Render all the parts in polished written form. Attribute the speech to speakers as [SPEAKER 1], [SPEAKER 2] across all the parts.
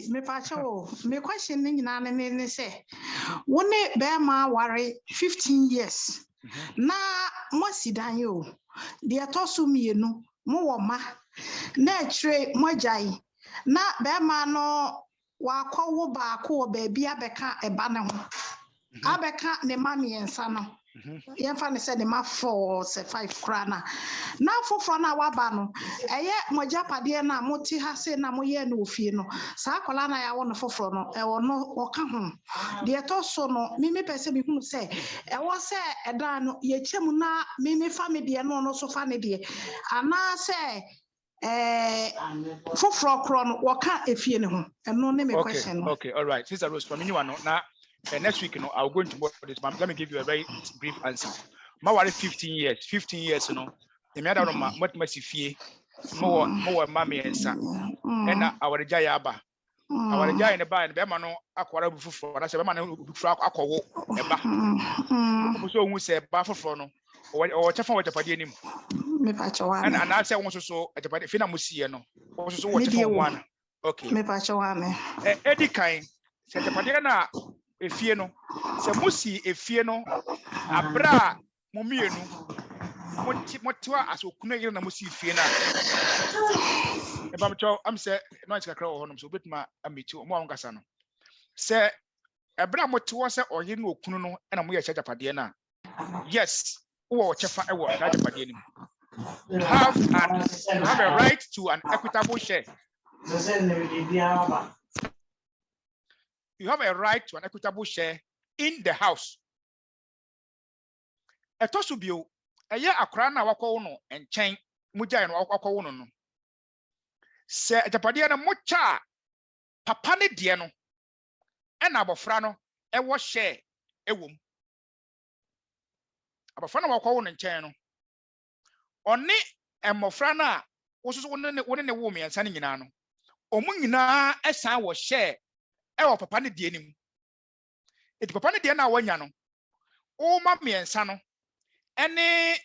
[SPEAKER 1] me pacho, me question in say, one bear worry 15 years. Na mo sidan yo. De atoso me no, mo wo ma. Na tre mo jai. Na bear no wa kwawo ba ko baabi abeka eba ne ho. Abeka ne mami ensa no. Yemfa ne said the ma 4 say 5 krana. Na foforo na waba no eye moja pade na moti ha se na moye na ofie no sa akola na ya wo no foforo no e wo no woka ho de to so no me pese me hunu se e wo se eda no ye chemu na me family no so fa ne de ana se foforo kro no woka efie ne ho eno ne me question no.
[SPEAKER 2] Okay, all right, Sister Rose, from anyone now. Next week, I'll go into more of this, but let me give you a very brief answer. My worry 15 years, you know, the matter of what must you more mammy and son. And our Jayaba, our Jay in the bar, and Bemano, Aquara before, I said, man, who frack Aqua, a bar. So we say Baffono, or Chaffa with a padium. And I say also at the Fina Musiano, also what one. Okay, Eddie Kine said the Padiana. Efie no se musi efie no abra momienu motiwa asokunu yire na musi efie na e ba mcho am se no antika kra wo honom so betima ameti mo ankasa no se abra motiwa se oye na okunu no na mo ye chapade na yes wo chefa e wo chapade ni you have a right to an equitable share. You have a right to an equitable share in the house. Etosubio, a year akra na wako no and chain muja no wako no. Se Japadia na mocha papa ne die no e na abofra no e wo share e wom. Abofra na wako no nchen no. Oni emofra na wo so woni ne wo me ansa ne nyina no. Omu nyina esan wo share ewo papa ne die nim eti papa ne die na wanya no o ma miensa no ene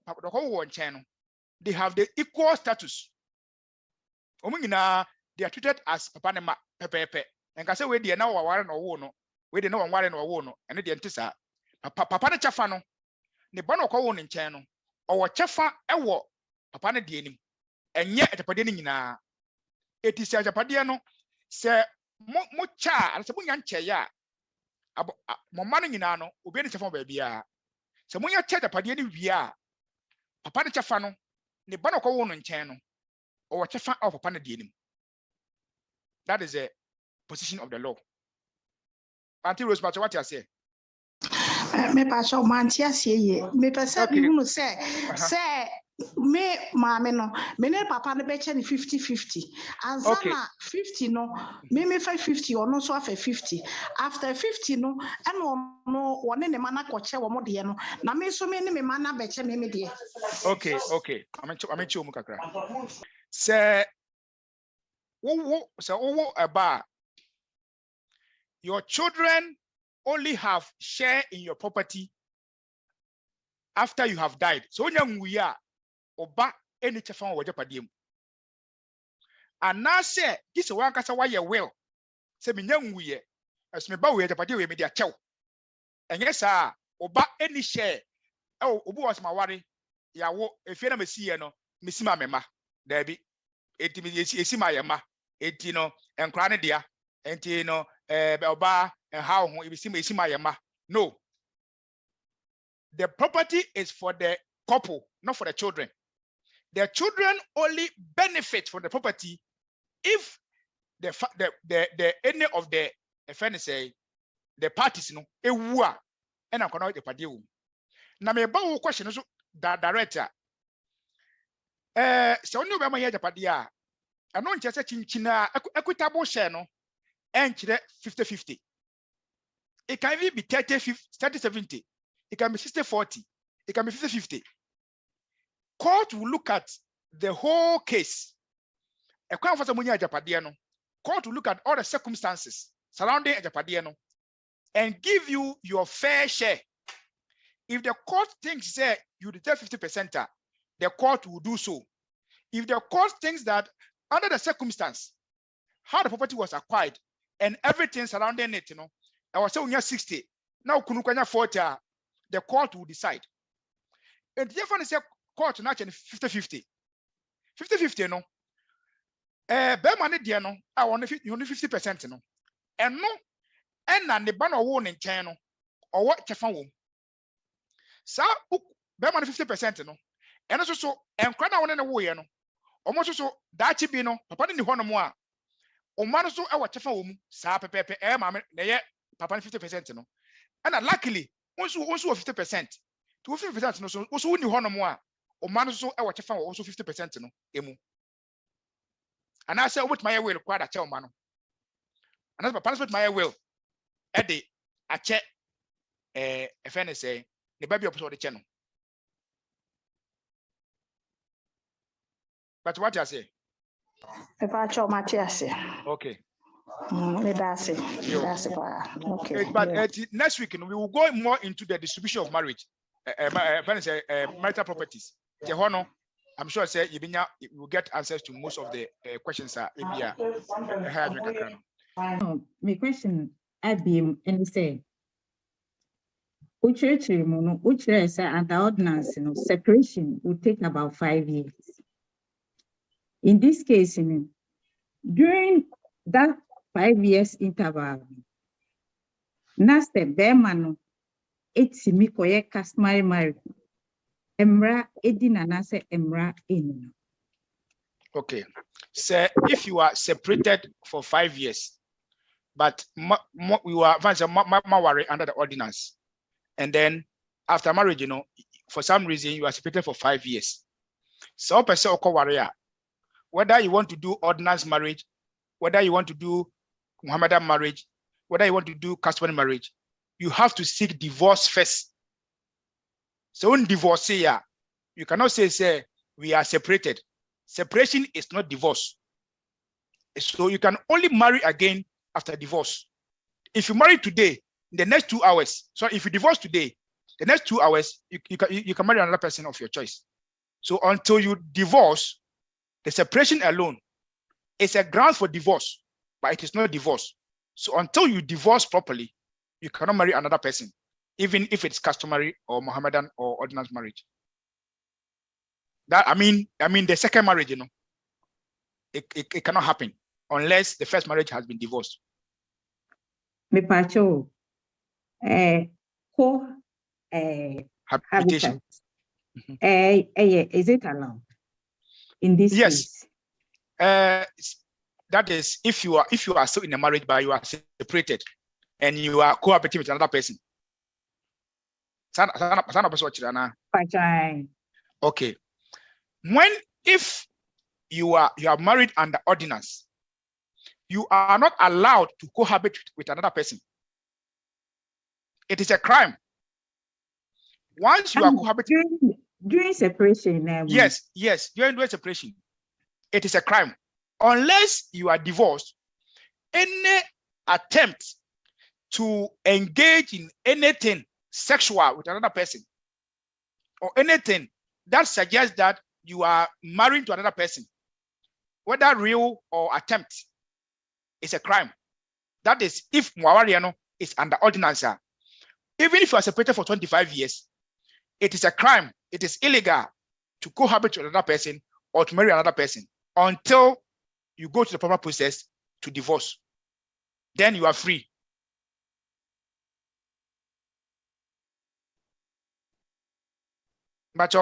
[SPEAKER 2] papa do ko wo nchen no they have the equal status nyina they are treated as papa ne ma pepepe enka se we die na wo ware no wo no we die na wo ware no wo no ene die ntisa papa ne chafa no ne ba no ko wo nchen no o wo chafa ewo papa ne die nim enye etapade ne nyina eti se atapade no se mo cha ala se munya nche ya mo ma no nyina no obi ne chafa ba bia se munya cha atapade ne wia papa ne chafa no ne ba no ko wo no nchen no o wo chafa of papa ne die nim. That is a position of the law. Auntie Rose, what you say?
[SPEAKER 1] Me pacho mantia ye me pese hunu say me mama no me ne papa ne beche ni 50-50 ansana 50 no me 50 or no so after 50 after 50 no no one ne mana koche wo mo de no na me so me ne me mana beche me de.
[SPEAKER 2] Okay amechi omu kakra say wo aba your children only have share in your property after you have died. So when you oba any chafan wo japadiem. And now say this one kasa why you will. Say me nyanguye as me ba we japadi we me dia chew. And yes oba any share. Oh obu was my worry. Ya wo efie na mesi no mesi ma mema. There be eti me esi ma yema. Eti no enkra ne dia. Enti no oba and how esi ma yema. No. The property is for the couple, not for the children. The children only benefit from the property if the any of the say the parties no ewua and I'm going to pay you. Now me ba question so director. So no be ma here japadia. I know nche se chinchina equitable share no enchire 50-50. It can even be 30-70. It can be 60-40. It can be 50-50. Court will look at the whole case. A court will look at all the circumstances surrounding a and give you your fair share. If the court thinks that you deserve 50%, the court will do so. If the court thinks that under the circumstance, how the property was acquired, and everything surrounding it, I was saying 60. Now Kunukanya 40, the court will decide. And the difference is court not 50-50. 50-50, Berman no, I want 50%, and no, and the ban or one in channel or what Chafan. So Berman 50%, and also so, and Crana one in a way, almost so that chibino, Papa in the one more. O man so our Chafan, Sa Pepe, Mamma, Papa 50%, and luckily, also 50%. To 50%, so also when you honor more, or man so our Chafan also 50%, emu. And I said, what my will quite a chow man. And that's my punishment, my will. Eddie, I check a friend say, the baby of the channel. But what I say?
[SPEAKER 1] If I show my chest,
[SPEAKER 2] Okay.
[SPEAKER 1] That's it. Okay.
[SPEAKER 2] But next week, we will go more into the distribution of marriage, marital properties. I'm sure you will get answers to most of the questions.
[SPEAKER 3] My question, Abim, and say, which is under ordinance, separation will take about 5 years. In this case, during that 5 years interval, Naste Berman, it's Mikoye customary marriage. Emra Edina Nase Emra in.
[SPEAKER 2] Okay. So if you are separated for 5 years, but you are worry under the ordinance, and then after marriage, for some reason you are separated for 5 years. So person warrior, whether you want to do ordinance marriage, whether you want to do Muhammadan marriage, whether you want to do customary marriage, you have to seek divorce first. So in divorce here, you cannot say we are separated. Separation is not divorce. So you can only marry again after divorce. If you marry today, in the next 2 hours, so if you divorce today, the next 2 hours, you can marry another person of your choice. So until you divorce, the separation alone is a ground for divorce, but it is not divorce. So until you divorce properly, you cannot marry another person, even if it's customary or Mohammedan or ordinance marriage. That I mean the second marriage, it cannot happen unless the first marriage has been divorced.
[SPEAKER 3] Me pacho,
[SPEAKER 2] habitation.
[SPEAKER 3] Is it allowed in this
[SPEAKER 2] Yes.
[SPEAKER 3] case?
[SPEAKER 2] That is if you are still in a marriage but you are separated and you are cohabiting with another person. Okay. If you are married under ordinance, you are not allowed to cohabit with another person. It is a crime. Once you are cohabiting
[SPEAKER 3] during separation.
[SPEAKER 2] Yes, during separation, it is a crime. Unless you are divorced, any attempt to engage in anything sexual with another person or anything that suggests that you are married to another person, whether real or attempt, is a crime. That is if Mwawariano is under ordinance. Even if you are separated for 25 years, it is a crime. It is illegal to cohabit with another person or to marry another person until you go to the proper process to divorce. Then you are free. But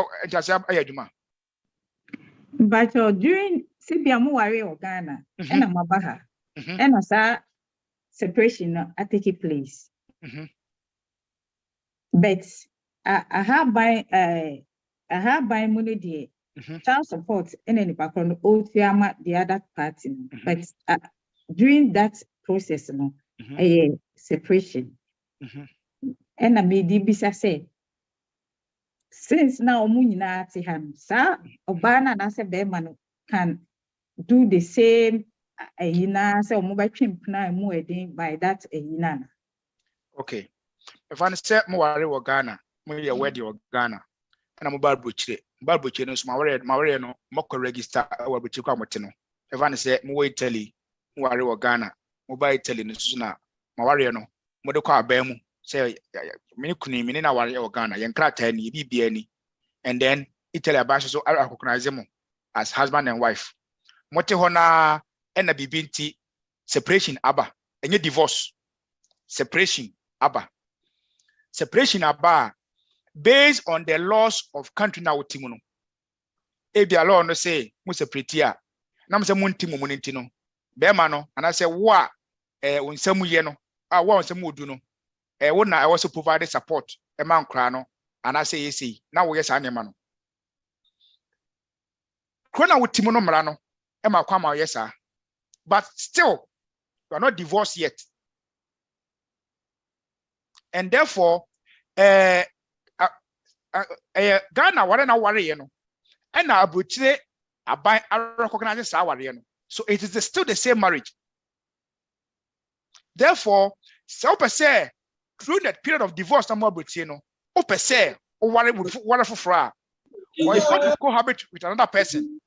[SPEAKER 3] during Sibiamu Wari or Ghana and Mabaha and Asa separation at take place. But I have by money child support and any background the other party. But during that process, a separation. And I made Bisa say, since now Munina Tiham, sir, Obana and Asa Berman can do the same say mobile chimp now by that Yinana.
[SPEAKER 2] Okay. If I say more or Ghana, maybe a wedding or Ghana, and I'm about butcher no, my no, mock register our butcher. If I say more Italy, ware wo Ghana mobile Italy no so na ma ware no mo de kwa aba mu say me kunu me na ware wo Ghana yen krata ni bibia ni and then Italy aba so recognize mo as husband and wife mote ho na na bibinti separation aba enye divorce separation aba based on the laws of country na wotimu no ebia law no say mu separate a na mo say mu ntimu mu nti no be ma no ana say wo a onsamu ye no a wo onsamu odu no wo na wo so provide support e man kra no ana say yesi na wo ye sa ne ma no kro na wotimu no mra no e ma kwa ma ye sa but still you are not divorced yet and therefore Ghana ware na ware ye no and na abuchire aban recognize sa ware no so it is still the same marriage. Therefore so per se through that period of divorce na mo abuchire no o per se o ware foforo or if you cohabit with another person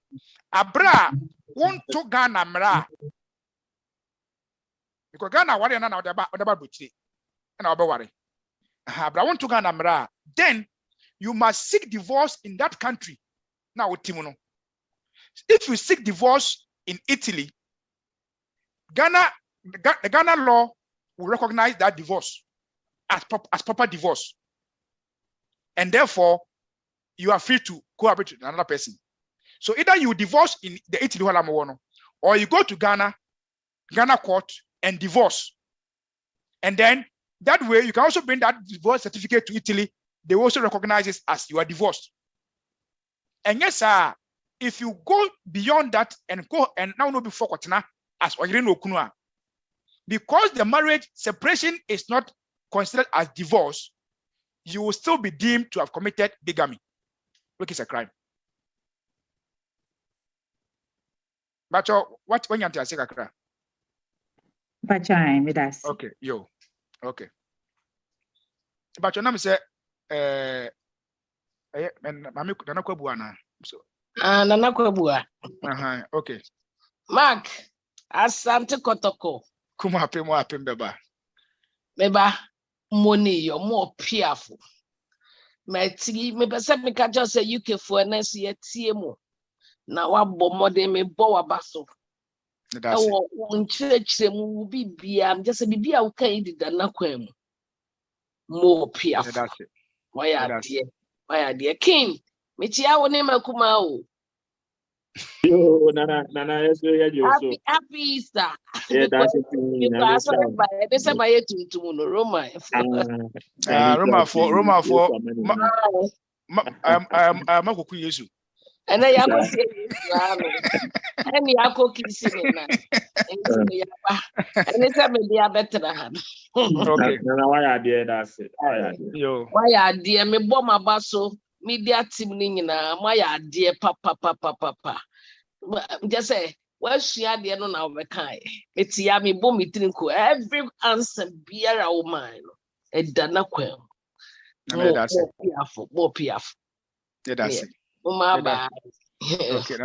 [SPEAKER 2] abra won to Ghana mra because Ghana ware na na odaba abuchire na oba ware abra won to Ghana mra then you must seek divorce in that country. Now, Timono. If you seek divorce in Italy, the Ghana law will recognize that divorce as proper divorce. And therefore, you are free to cohabit with another person. So either you divorce in the Italy or you go to Ghana court and divorce. And then that way you can also bring that divorce certificate to Italy. They also recognize it as you are divorced. And yes, sir, if you go beyond that and go and now no before Kotana as Kunua, because the marriage separation is not considered as divorce, you will still be deemed to have committed bigamy, which is a crime. But what when you are saying a crime? Okay, yo, okay. But your name is Mami Nana Kwabuana. So
[SPEAKER 4] Nana Kwabua.
[SPEAKER 2] Okay.
[SPEAKER 4] Mark, Asante Kotoko.
[SPEAKER 2] Kuma happy more happy beba.
[SPEAKER 4] Beba money you're more fearful. My tea, me person me catch us a UK for an SC TMO. Now I bo more than me bow basso.
[SPEAKER 2] That's it.
[SPEAKER 4] Oh, church will be I'm just a baby okay did Nanaquem. More fearful.
[SPEAKER 2] That's it.
[SPEAKER 4] Why are dear King? Mitia won him a kumao.
[SPEAKER 5] Nana,
[SPEAKER 4] Happy Easter.
[SPEAKER 5] Yeah, that's it.
[SPEAKER 4] This is my to Roma.
[SPEAKER 2] Roma for Makoku Yesu.
[SPEAKER 4] And I am and Yako kissing and it's a maybe a better.
[SPEAKER 2] Okay.
[SPEAKER 5] Why are there? That's it.
[SPEAKER 4] Why are dear me bomb a basso, media teaming my dear papa. Just say, well, she had the other our kind. It's yummy bomb it every answer beer our mind. A dana quail. More piaful.
[SPEAKER 2] That's it.
[SPEAKER 4] Bye.
[SPEAKER 2] Okay,